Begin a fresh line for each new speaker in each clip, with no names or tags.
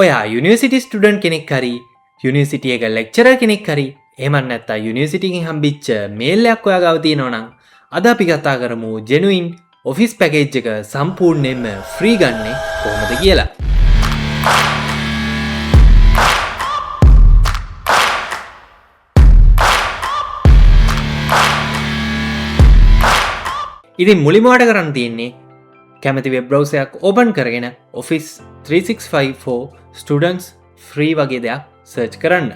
ඔයා university student කෙනෙක් හරි යුනිවර්සිටි එක ලෙක්චරර් කෙනෙක් හරි එහෙම නැත්නම් යුනිවර්සිටි එකෙන් හම්බෙච්ච මේල් එකක් ඔයා ගාව තියෙනවා නම් අද අපි කතා කරමු ජෙනුයින් ඔෆිස් පැකේජ් එක සම්පූර්ණයෙන්ම ෆ්‍රී ගන්නේ කොහොමද කියලා. ඉතින් මුලින්ම ඔයාලට කරන්න තියෙන්නේ කැමති වෙබ් බ්‍රවුසර් එකක් ඕපන් කරගෙන Office 365 for Students free වගේ දෙයක් සර්ච් කරන්න.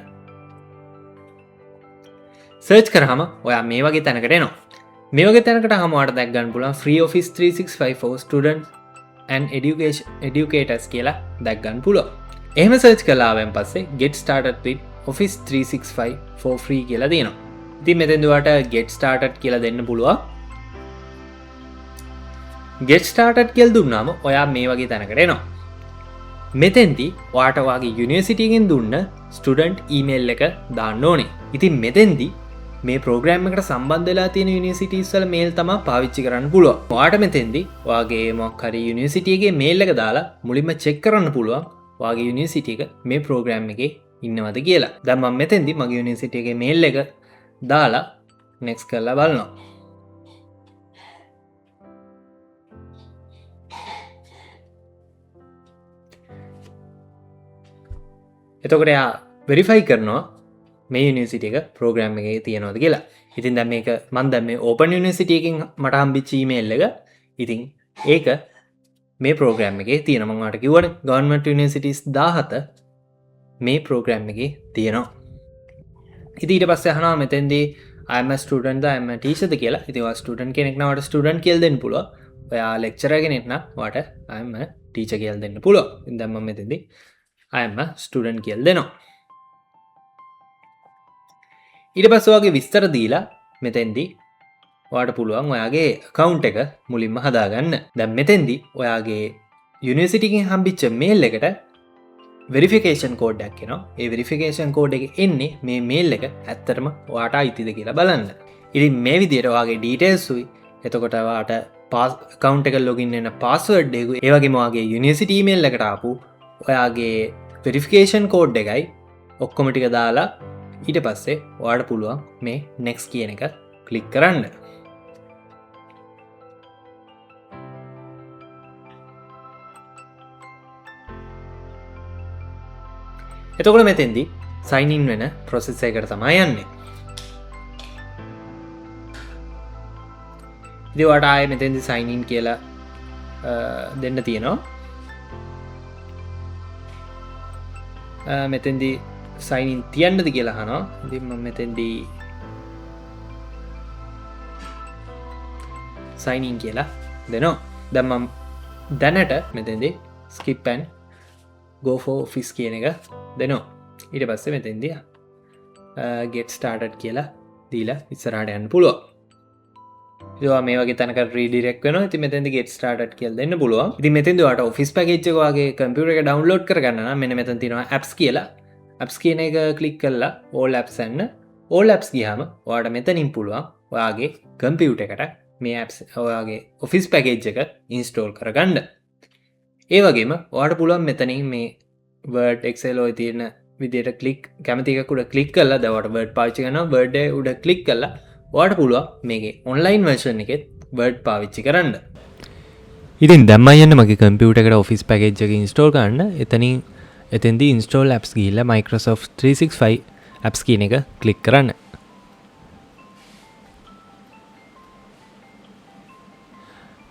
සර්ච් කරාම ඔයා මේ වගේ තැනකට එනවා. මේ වගේ තැනකට ආවම ඔයාලට දැක් ගන්න පුළුවන් free Office 365 for Students and Educators කියලා දැක් ගන්න පුළුවන්. එහෙම සර්ච් කළාම පස්සේ get started with Office 365 for free කියලා දෙනවා. ඉතින් මෙතෙන්ද ඔයාලට get started කියලා දෙන්න පුළුවන්. get started කියලා දුන්නාම ඔයා මේ වගේ තැනකට එනවා. මෙතෙන්දී ඔයාට ඔයාගේ යුනිවර්සිටි එකෙන් දුන්න ස්ටුඩන්ට් ඊමේල් එක දාන්න ඕනේ. ඉතින් මෙතෙන්දී මේ ප්‍රෝග්‍රෑම් එකට සම්බන්ධ වෙලා තියෙන යුනිවර්සිටිස් වල මේල් තමයි පාවිච්චි කරන්න පුළුවන්. ඔයාට මෙතෙන්දී ඔයාගේ මොකක් හරි යුනිවර්සිටි එකේ මේල් එක දාලා මුලින්ම චෙක් කරන්න පුළුවන් ඔයාගේ යුනිවර්සිටි එක මේ ප්‍රෝග්‍රෑම් එකේ ඉන්නවද කියලා. දැන් මම මෙතෙන්දී මගේ යුනිවර්සිටි එකේ මේල් එක දාලා next කරලා බලනවා. එතකොට එයා වෙරිෆයි කරනවා මේ යුනිවර්සිටි එක ප්‍රෝග්‍රෑම් එකේ තියෙනවද කියලා. ඉතින් දැන් මේක මම දැන් මේ ඕපන් යුනිවර්සිටි එකෙන් මට හම්බෙච්ච ඊමේල් එක. ඉතින් ඒක මේ ප්‍රෝග්‍රෑම් එකේ තියෙනවා. මම ඔයාලට කිව්වනේ ගවර්න්මන්ට් යුනිවර්සිටිස් 17 මේ ප්‍රෝග්‍රෑම් එකේ තියෙනවා. ඉතින් ඊට පස්සේ අහනවා මෙතෙන්දී I am a student I am a teacher ද කියලා. ඉතින් ඔයා ස්ටුඩන්ට් කෙනෙක් නම් ඔයාට ස්ටුඩන්ට් කියලා දෙන්න පුළුවන්. ඔයා ලෙක්චරර් කෙනෙක් නම් ඔයාට I am a teacher කියලා දෙන්න පුළුවන්. ඉතින් දැන් මම මෙතෙන්දී I am a student කියලා දෙනවා. ඊට පස්සේ ඔයාගේ විස්තර දීලා මෙතෙන්දී ඔයාට පුළුවන් ඔයාගේ account එක මුලින්ම හදාගන්න. දැන් මෙතෙන්දී ඔයාගේ යුනිවර්සිටි එකෙන් හම්බෙච්ච මේල් එකට verification code එකක් එනවා. ඒ verification code එක එන්නේ මේ මේල් එක ඇත්තටම ඔයාට අයිතිද කියලා බලන්න. ඉතින් මේ විදිහට ඔයාගේ details උයි එතකොට ඔයාට account එක login වෙන password එක ඒ වගේම ඔයාගේ යුනිවර්සිටි email එකට ආපු ඔයාගේ වෙරිෆිකේෂන් කෝඩ් එකයි ඔක්කොම ටික දාලා ඊට පස්සේ ඔයාට පුළුවන් මේ next කියන එක ක්ලික් කරන්න. එතකොට මෙතෙන්දී sign in වෙන process එකකට තමයි යන්නේ. ඉතින් ඔයාට ආයේ මෙතෙන්දී sign in කියලා දෙන්න තියෙනවා. මෙතෙන්දී sign in තියන්නද කියලා අහනවා. ඉතින් මම මෙතෙන්දී sign in කියලා දෙනවා. දැන් මම දැනට මෙතෙන්දී skip and go for office කියන එක දෙනවා. ඊට පස්සේ මෙතෙන්දී get started කියලා දීලා ඉස්සරහට යන්න පුළුවන්. ඉතින් මේ වගේ තැනකට රීඩිරෙක්ට් වෙනවා. ඉතින් මෙතෙන්දී get started කියලා දෙන්න පුළුවන්. ඉතින් මෙතෙන්දී ඔයාලට office package එක ඔයාගේ computer එක download කරගන්න නම් මෙන්න මෙතන තියෙනවා apps කියලා. apps කියන එක click කරලා all apps යන්න. all apps ගියාම ඔයාලට මෙතනින් පුළුවන් ඔයාගේ computer එකට මේ apps ඔයාගේ office package එක install කරගන්න. ඒ වගේම ඔයාලට පුළුවන් මෙතනින් මේ word excel ඔය තියෙන විදිහට click කැමති එකක් උඩ click කරලා දැන් ඔයාලට word පාවිච්චි කරනවා word එක උඩ click කරලා ඔයාට පුළුවන් මේකේ ඔන්ලයින් version එකෙත් Word පාවිච්චි කරන්න. ඉතින් දැන් මම යන්නේ මගේ කම්පියුටර් එකට Office package එක install කරන්න. එතෙන්දී install apps ගිහිල්ලා Microsoft 365 apps කියන එක click කරන්න.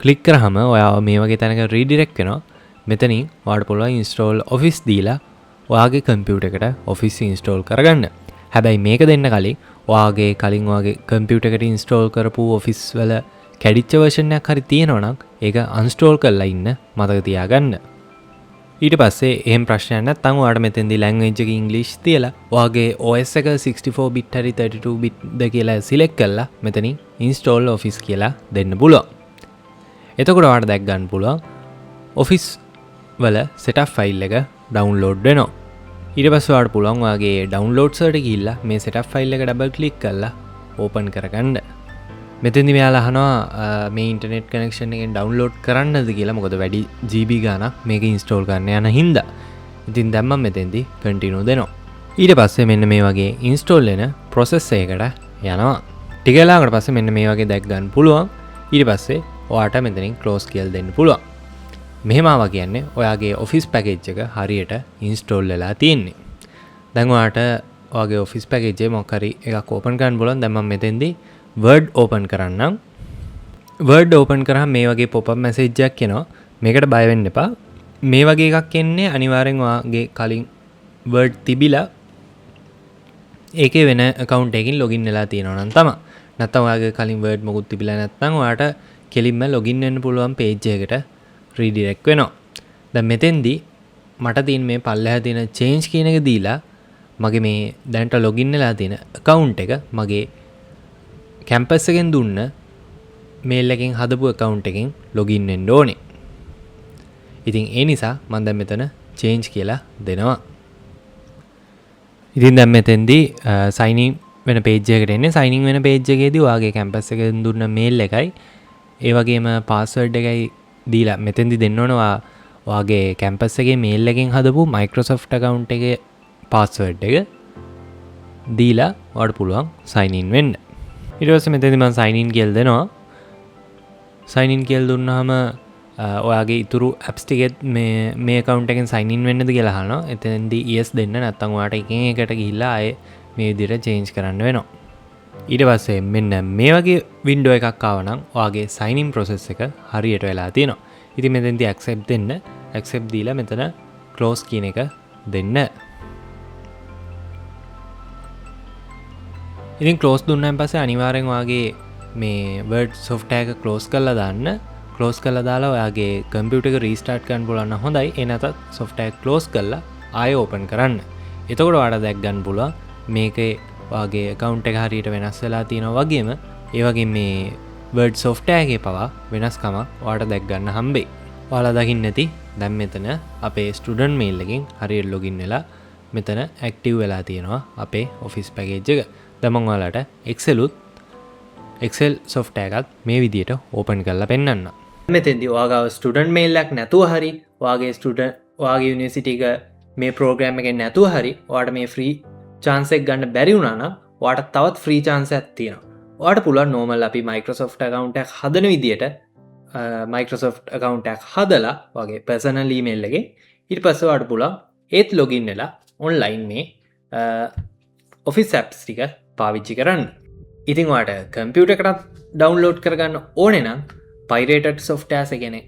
click කරාම ඔයා මේ වගේ තැනක redirect වෙනවා. මෙතනින් ඔයාට පුළුවන් install Office දීලා ඔයාගේ කම්පියුටර් එකට Office install කරගන්න. හැබැයි මේක දෙන්න කලින් ඔයාගේ කම්පියුටර් එකට ඉන්ස්ටෝල් කරපු Office වල කැඩිච්ච version එකක් හරි තියෙනවා නම් ඒක uninstall කරලා ඉන්න මතක තියාගන්න. ඊට පස්සේ එහෙම ප්‍රශ්නයක් නැත්නම් ඔයාලට මෙතෙන්දී language එක English තියලා ඔයාගේ OS එක 64 bit හරි 32 bit ද කියලා select කරලා මෙතනින් install Office කියලා දෙන්න පුළුවන්. එතකොට ඔයාලට දැක් ගන්න පුළුවන් Office වල setup file එක download වෙනවා. ඊට පස්සේ ඔයාලට පුළුවන් ඔයාගේ downloads වලට ගිහිල්ලා මේ setup file එක double click කරලා open කරගන්න. මෙතෙන්දි මෙයාලා අහනවා මේ ඉන්ටර්නෙට් කනෙක්ෂන් එකෙන් ඩවුන්ලෝඩ් කරන්නද කියලා. මොකද වැඩි GB ගානක් මේක ඉන්ස්ටෝල් කරන්න යන හින්දා. ඉතින් දැම්ම මෙතෙන්දි කන්ටිනියු දෙනවා. ඊට පස්සේ මෙන්න මේ වගේ ඉන්ස්ටෝල් වෙන ප්‍රොසෙස් එකකට යනවා. ටික වෙලාවකට පස්සේ මෙන්න මේ වගේ දැක් ගන්න පුළුවන්. ඊට පස්සේ ඔයාට මෙතනින් ක්ලෝස් කියලා දෙන්න පුළුවන්. මෙහෙම ආවා කියන්නේ ඔයාගේ ඔෆිස් පැකේජ් එක හරියට ඉන්ස්ටෝල් වෙලා තියෙන්නේ. දැන් ඔයාට ඔයාගේ ඔෆිස් පැකේජ් එකේ මොකක් හරි එකක් ඕපන් කරන්න බලන්න. දැන් මම මෙතෙන්දී Word ඕපන් කරන්නම්. Word ඕපන් කරාම මේ වගේ pop-up message එකක් එනවා. මේකට බය වෙන්න එපා. මේ වගේ එකක් එන්නේ අනිවාර්යෙන් ඔයාගේ කලින් Word තිබිලා ඒකේ වෙන account එකකින් login වෙලා තියෙනවා නම් තමයි. නැත්නම් ඔයාගේ කලින් Word මොකුත් තිබිලා නැත්නම් ඔයාට කෙලින්ම login වෙන්න පුළුවන් page එකකට redirect වෙනවා. දැන් මෙතෙන්දී මට තියෙන මේ පල්ලෙහා තියෙන change කියන එක දීලා මගේ මේ දැන්ට login වෙලා තියෙන account එක මගේ campus එකෙන් දුන්න mail එකෙන් හදපු account එකෙන් login වෙන්න ඕනේ. ඉතින් ඒ නිසා මම දැන් මෙතන change කියලා දෙනවා. ඉතින් දැන් මෙතෙන්දී sign in වෙන page එකකට එන්නේ. sign in වෙන page එකේදී ඔයාගේ campus එකෙන් දුන්න mail එකයි ඒ වගේම password එකයි දීලා මෙතෙන්දී දෙන්න ඕන ඔයාගේ campus එකේ mail එකෙන් හදපු Microsoft account එකේ password එක දීලා ඔයාලට පුළුවන් sign in වෙන්න. ඊට පස්සේ මෙතෙන්දී මම sign in කියලා දෙනවා. sign in කියලා දුන්නාම ඔයාගේ ඉතුරු apps ටිකෙත් මේ account එකෙන් sign in වෙන්නද කියලා අහනවා. එතෙන්දී yes දෙන්න නැත්නම් ඔයාට එකෙන් එකට ගිහිල්ලා ආයේ මේ විදිහට change කරන්න වෙනවා. ඊට පස්සේ මෙන්න මේ වගේ window එකක් ආව නම් ඔයාගේ sign in process එක හරියට වෙලා තියෙනවා. ඉතින් මෙතෙන්දී accept දෙන්න. accept දීලා මෙතන close කියන එක දෙන්න. ඉතින් close දුන්නාන් පස්සේ අනිවාර්යෙන් ඔයාගේ මේ Word software එක close කරලා දාන්න. close කරලා දාලා ඔයාගේ computer එක restart කරන්න පුළුවන් නම් හොඳයි. ඒ නැත්නම් software close කරලා ආයෙ open කරන්න. එතකොට ඔයාලට දැක් ගන්න පුළුවන් මේකේ ඔයාගේ account එක හරියට වෙනස් වෙලා තියෙනවා වගේම ඒ වගේ මේ Word software එකේ පවා වෙනස්කම ඔයාලට දැක් ගන්න හම්බෙයි. ඔයාලා දකින්න ඇති දැන් මෙතන අපේ student mail එකෙන් හරියට login වෙලා මෙතන active වෙලා තියෙනවා අපේ office package එක. දැන් මම ඔයාලට Excel software එකත් මේ විදිහට open කරලා පෙන්නන්න. මෙතෙන්දී ඔයාගාව student mail එකක් නැතුව හරි ඔයාගේ university එක මේ program එකෙන් නැතුව හරි ඔයාට මේ free chance එක ගන්න බැරි වුණා නම් ඔයාට තවත් free chance එකක් තියෙනවා. ඔයාට පුළුවන් normal අපි Microsoft account එකක් හදන විදිහට Microsoft account එකක් හදලා ඔයාගේ personal email එකේ ඊට පස්සේ ඔයාට පුළුවන් ඒත් login වෙලා online මේ office apps ටික පාවිච්චි කරන්න. ඉතින් ඔයාට computer එකකට download කරගන්න ඕනේ නම් pirated softwares කියන්නේ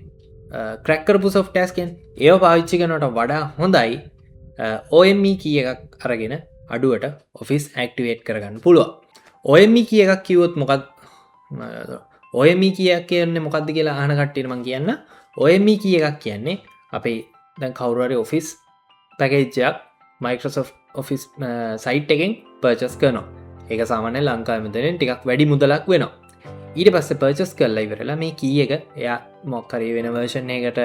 crack කරපු softwares කියන්නේ ඒව පාවිච්චි කරනවට වඩා හොඳයි OME key එකක් අරගෙන අඩුවට Office activate කරගන්න පුළුවන්. OME key එකක් කිව්වොත් මොකක්ද? OME key එක කියන්නේ මොකක්ද කියලා අහන කට්ටියට මම කියන්න. OME key එකක් කියන්නේ අපේ දැන් කවුරු හරි Office package එකක් Microsoft Office site එකෙන් purchase කරනවා. ඒක සාමාන්‍යයෙන් ලංකාවේ මෙතනින් ටිකක් වැඩි මුදලක් වෙනවා. ඊට පස්සේ purchase කරලා ඉවරලා මේ key එක එයා මොකක් හරි වෙන version එකකට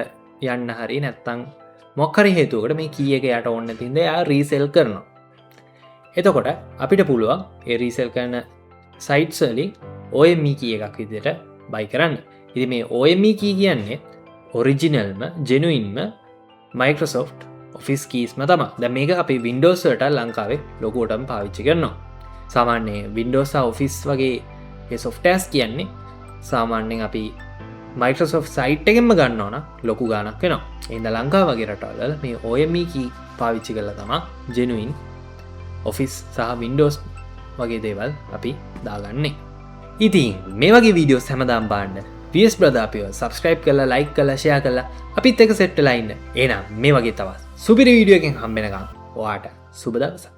යන්න හරි නැත්නම් මොකක් හරි හේතුවකට මේ key එක යාට ඕන නැති ඉඳ එයා resell කරනවා. එතකොට අපිට පුළුවන් ඒ resell කරන sites වලින් OME key එකක් විදිහට buy කරන්න. ඉතින් මේ OME key කියන්නේ originalම genuinම Microsoft Office keysම තමයි. දැන් මේක අපි Windows වලට ලංකාවේ ලොකුවටම පාවිච්චි කරනවා. සාමාන්‍ය Windows සහ Office වගේ ඒ softwares කියන්නේ සාමාන්‍යයෙන් අපි Microsoft site එකෙන්ම ගන්නවා නම් ලොකු ගාණක් වෙනවා. ඒ හින්දා ලංකාව වගේ රටවල මේ OME key පාවිච්චි කරලා තමයි genuine Office සහ Windows වගේ දේවල් අපි දාගන්නේ. ඉතින් මේ වගේ වීඩියෝස් හැමදාම බලන්න PS Brother අපිව subscribe කරලා like කරලා share කරලා අපිත් එක්ක set වෙලා ඉන්න. එහෙනම් මේ වගේ තවත් සුපිරි වීඩියෝ එකකින් හම්බ වෙනකම් ඔයාට සුබ දවසක්.